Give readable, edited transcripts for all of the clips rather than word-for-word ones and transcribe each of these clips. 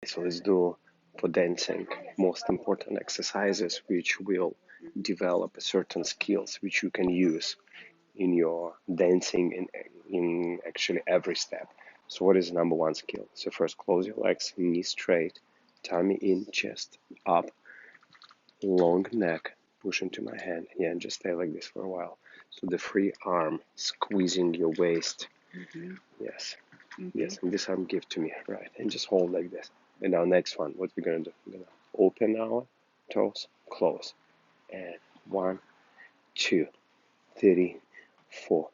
So let's do for dancing most important exercises which will develop certain skills which you can use in your dancing in actually every step. So what is number one skill? So first close your legs, knees straight, tummy in, chest up, long neck, push into my hand. Yeah, and just stay like this for a while. So the free arm squeezing your waist. Yes. Yes, and this arm give to me, right? And just hold like this. And now next one, what we're gonna do? We're gonna open our toes, close. And 1, 2, 3, 4,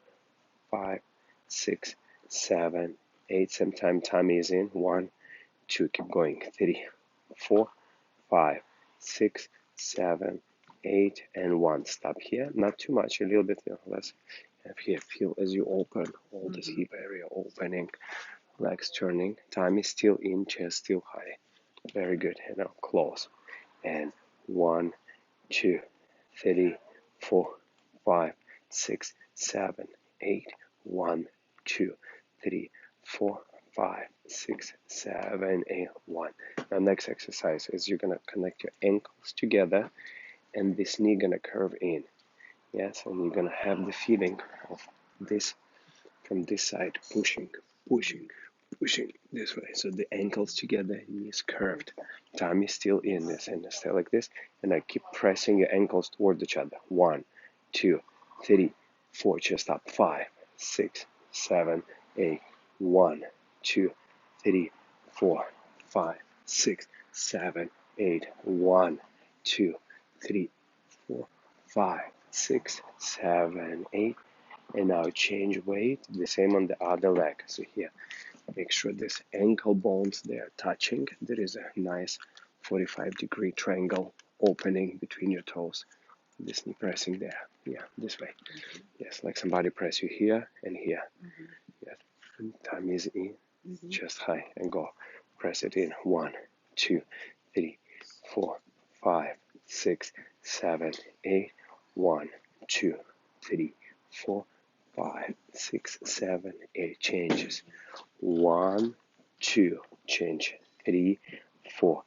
5, 6, 7, 8. Sometimes tummy is in. 1, 2, keep going. 3, 4, 5, 6, 7, 8, and 1. Stop here. Not too much, a little bit less. And here, feel as you open all this hip area opening, legs turning. Tummy still in, chest still high. Very good. And now close. And 1, 2, 3, 4, 5, 6, 7, 8. 1, 2, 3, 4, 5, 6, 7, 8. 1. Now next exercise is you're gonna connect your ankles together, and this knee gonna curve in. Yes, and you're gonna have the feeling of this from this side, pushing, pushing, pushing this way. So the ankles together, knees curved, tummy still in this, and stay like this. And I keep pressing your ankles toward each other. 1, 2, 3, 4, chest up. 5, 6, 7, 8. 1, 2, 3, 4, 5, 6, 7, 8. 1, 2, 3, 4, 5, 6, 7, 8. And now change weight, the same on the other leg. So here, make sure this ankle bones, they are touching. There is a nice 45-degree triangle opening between your toes. This knee pressing there. Yeah, this way. Yes, like somebody press you here and here. Yes, tummy is in, chest high, and go. Press it in. 1, 2, 3, 4, 5, 6, 7, 8. 1, 2, 3, 4, 5, 6, 7, 8. Changes. 1, 2, change. 3, 4,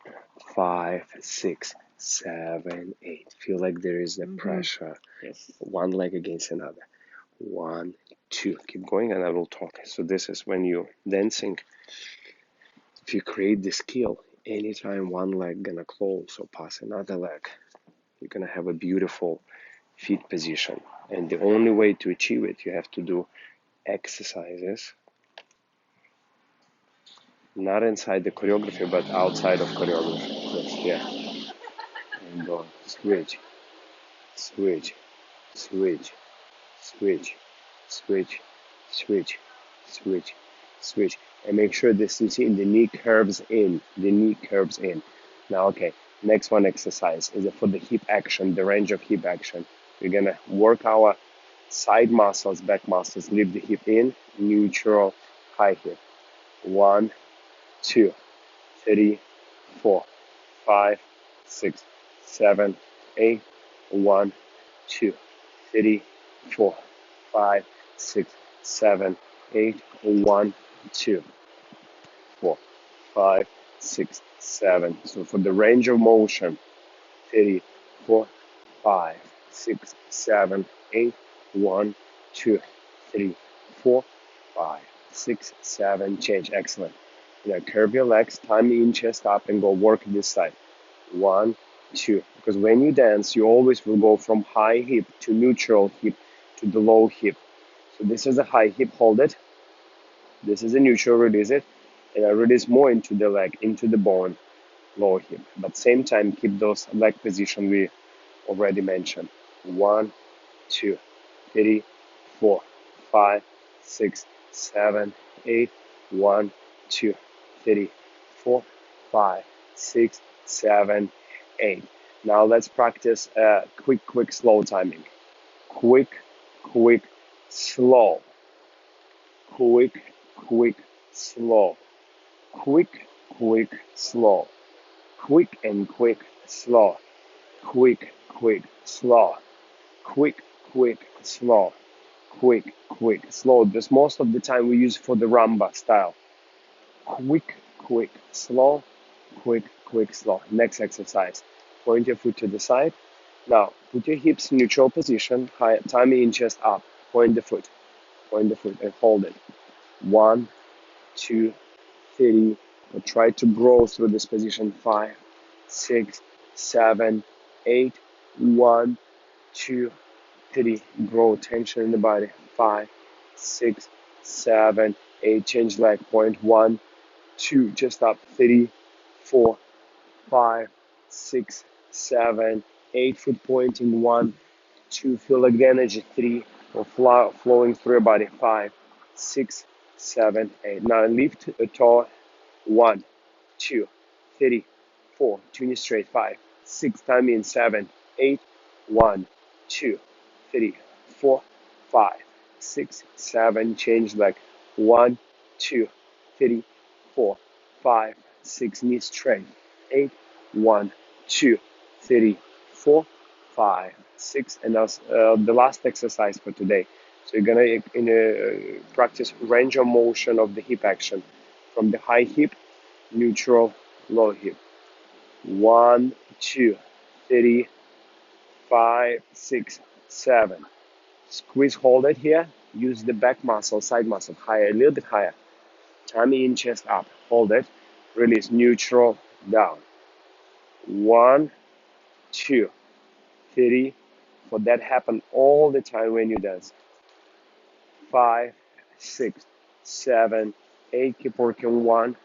5, 6, 7, 8. Feel like there is a pressure. Yes. One leg against another. 1, 2. Keep going, and I will talk. So this is when you dancing. If you create the skill, anytime one leg gonna close or pass another leg, you're gonna have a beautiful feet position. And the only way to achieve it, you have to do exercises, not inside the choreography, but outside of choreography. Just here. And go switch, switch, switch, switch, switch, switch, switch, switch. And make sure this, you see, the knee curves in. The knee curves in. Now, okay, next one exercise is for the hip action, the range of hip action. We're gonna work our side muscles, back muscles, lift the hip in, neutral, high hip. 1, 2, 3, 4, 5, 6, 7, 8. 1, 2, 3, 4, 5, 6, 7, 8. 1, 2, 4, 5, 6, 7. So for the range of motion, 3, 4, 5, 6, 7, 8. 1, 2, 3, 4, 5, 6, 7. Change. Excellent. Now curve your legs, tummy in, chest up, and go work this side. 1, 2. Because when you dance, you always will go from high hip to neutral hip to the low hip. So this is a high hip, hold it. This is a neutral, release it. And I release more into the leg, into the bone, low hip. But same time, keep those leg position we already mentioned. 1, 2, 3, 4, 5, 6, 7, 8. 1, 2, 3, 4, 5, 6, 7, 8. Now let's practice quick, slow timing. Quick, slow. Quick, slow. Quick, slow. Quick and slow. Quick, slow. Quick, slow. Quick, slow. This most of the time we use for the rumba style. Quick, slow. quick, slow. Next exercise. Point your foot to the side. Now, put your hips in neutral position, high, tummy in chest up. Point the foot and hold it. 1, 2, 3. Or try to grow through this position. 5, 6, 7, 8. 1, 2, 3. Grow tension in the body. 5, 6, 7, 8. Change leg. Point 1, 2. Just up. 3, 4, 5, 6, 7, 8. Foot pointing. 1, 2. Feel like the energy. 3. Or flowing through your body. 5, 6, 7, 8. Now lift a toe. 1, 2, 3, 4. Two knees straight. 5, 6. Time in. 7, 8. 1, 2, 3, 4, 5, 6, 7. Change leg. 1, 2, 3, 4, 5, 6. Knees straight. 8. 1, 2, 3, 4, 5, 6. And that's the last exercise for today. So you're gonna practice range of motion of the hip action from the high hip, neutral, low hip. 1, 2, 3, 5, 6, 7. Squeeze, hold it here. Use the back muscle, side muscle, higher, a little bit higher. Tummy in, chest up. Hold it. Release, neutral, down. 1, 2, 3. For that happen all the time when you dance. 5, 6, 7, 8. Keep working. 1,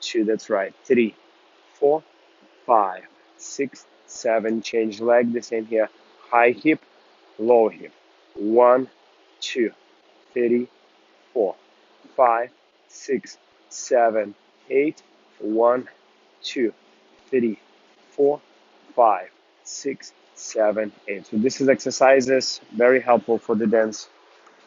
2. That's right. 3, 4, 5, 6, 7. Change leg. The same here. High hip, low hip. 1, 2, 3, 4, 5, 6, 7, 8. 1, 2, 3, 4, 5, 6, 7, 8. So this is exercises very helpful for the dance.